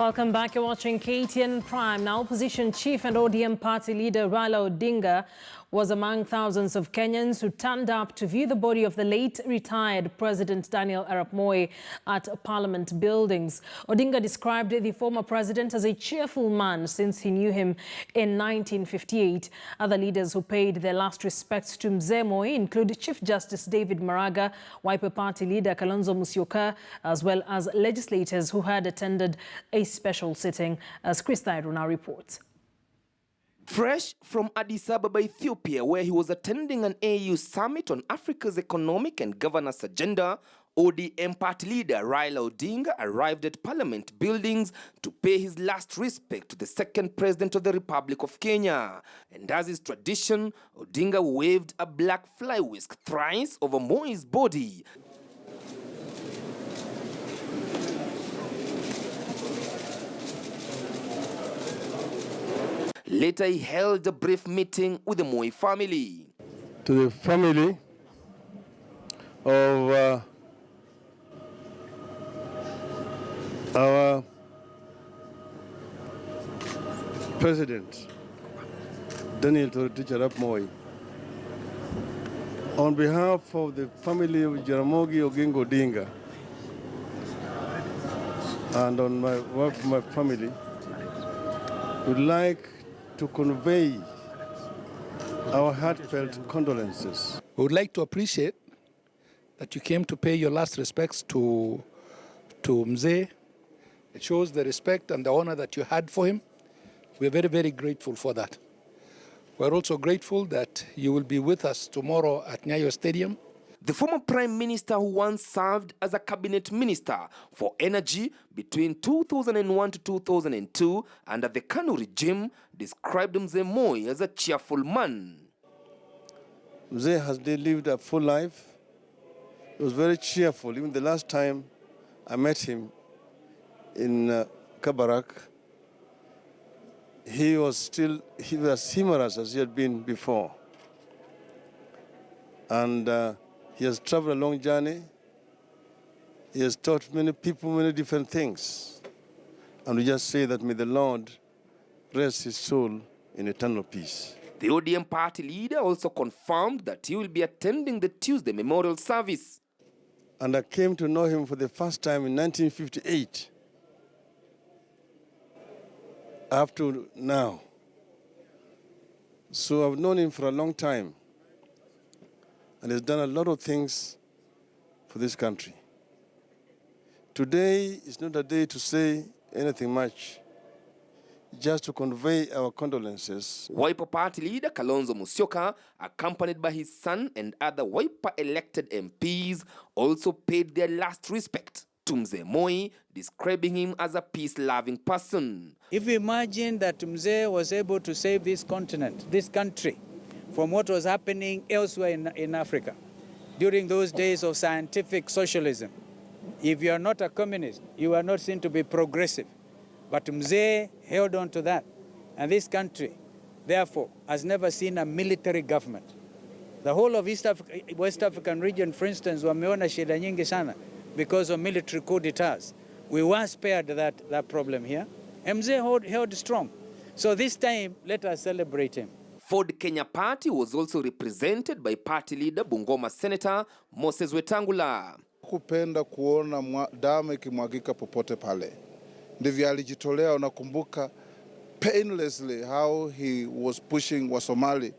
Welcome back. You're watching KTN Prime. Now, opposition chief and ODM party leader Raila Odinga was among thousands of Kenyans who turned up to view the body of the late retired President Daniel Arap Moi at Parliament buildings. Odinga described the former president as a cheerful man since he knew him in 1958. Other leaders who paid their last respects to Mzee Moi include Chief Justice David Maraga, Wiper Party leader Kalonzo Musyoka, as well as legislators who had attended a special sitting, as Chris Thairo now reports. Fresh from Addis Ababa, Ethiopia, where he was attending an AU summit on Africa's economic and governance agenda, ODM party leader Raila Odinga arrived at Parliament buildings to pay his last respect to the second president of the Republic of Kenya. And as is tradition, Odinga waved a black fly whisk thrice over Moi's body. Later, he held a brief meeting with the Moi family. To the family of our President, Daniel Arap Moi, on behalf of the family of Jaramogi Oginga Odinga, and on my behalf of my family, would like to convey our heartfelt condolences. We would like to appreciate that you came to pay your last respects to Mzee. It shows the respect and the honor that you had for him. We are very, very grateful for that. We are also grateful that you will be with us tomorrow at Nyayo Stadium. The former prime minister, who once served as a cabinet minister for energy between 2001 to 2002 under the Kanu regime, described Mzee Moi as a cheerful man. Mzee has lived a full life. He was very cheerful. Even the last time I met him in Kabarak, he was as humorous as he had been before. And he has traveled a long journey. He has taught many people many different things. And we just say that may the Lord rest his soul in eternal peace. The ODM party leader also confirmed that he will be attending the Tuesday memorial service. And I came to know him for the first time in 1958. Up to now. So I've known him for a long time. And has done a lot of things for this country. Today is not a day to say anything much, just to convey our condolences. Wiper Party leader Kalonzo Musyoka, accompanied by his son and other Wiper elected MPs, also paid their last respect to Mzee Moi, describing him as a peace-loving person. If you imagine that Mzee was able to save this continent, this country, from what was happening elsewhere in Africa during those days of scientific socialism. If you are not a communist, you are not seen to be progressive. But Mzee held on to that. And this country, therefore, has never seen a military government. The whole of West African region, for instance, wameona shida nyingi sana because of military coup d'etats. We were spared that problem here. And Mzee held strong. So this time, let us celebrate him. Ford Kenya Party was also represented by party leader Bungoma Senator Moses Wetangula. Kupenda kuona damu ikimwagika popote pale. Ndivyo alijitolea. Unakumbuka painlessly how he was pushing wa Somali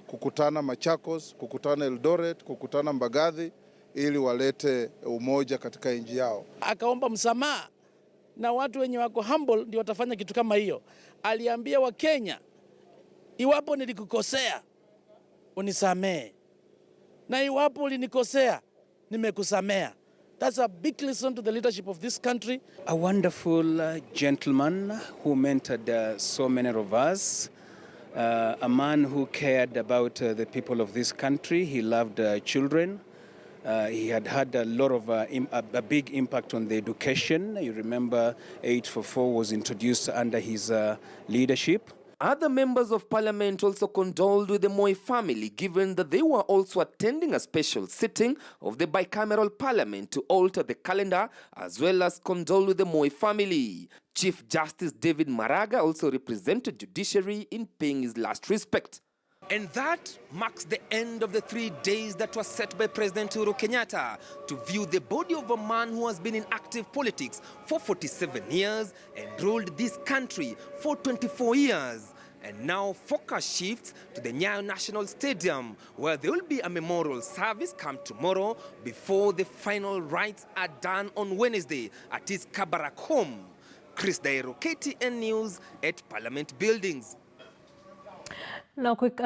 kukutana Machakos, kukutana Eldoret, kukutana Mbagathi ili walete umoja katika nchi yao. Akaomba msamaha na watu wenye wako humble ndio watafanya kitu kama hiyo. Aliambia wa Kenya, iwapo nilikukosea, unisamee. Na iwapo ulinikosea, nimekusamea. That's a big lesson to the leadership of this country. A wonderful gentleman who mentored so many of us. A man who cared about the people of this country. He loved children. He had a lot of a big impact on the education. You remember 844 was introduced under his leadership. Other members of parliament also condoled with the Moi family, given that they were also attending a special sitting of the bicameral parliament to alter the calendar, as well as condole with the Moi family. Chief Justice David Maraga also represented judiciary in paying his last respect. And that marks the end of the 3 days that was set by President Uhuru Kenyatta to view the body of a man who has been in active politics for 47 years and ruled this country for 24 years. And now focus shifts to the Nyayo National Stadium, where there will be a memorial service come tomorrow before the final rites are done on Wednesday at his Kabarak home. Chris Dairo, KTN News at Parliament Buildings. Now, a quick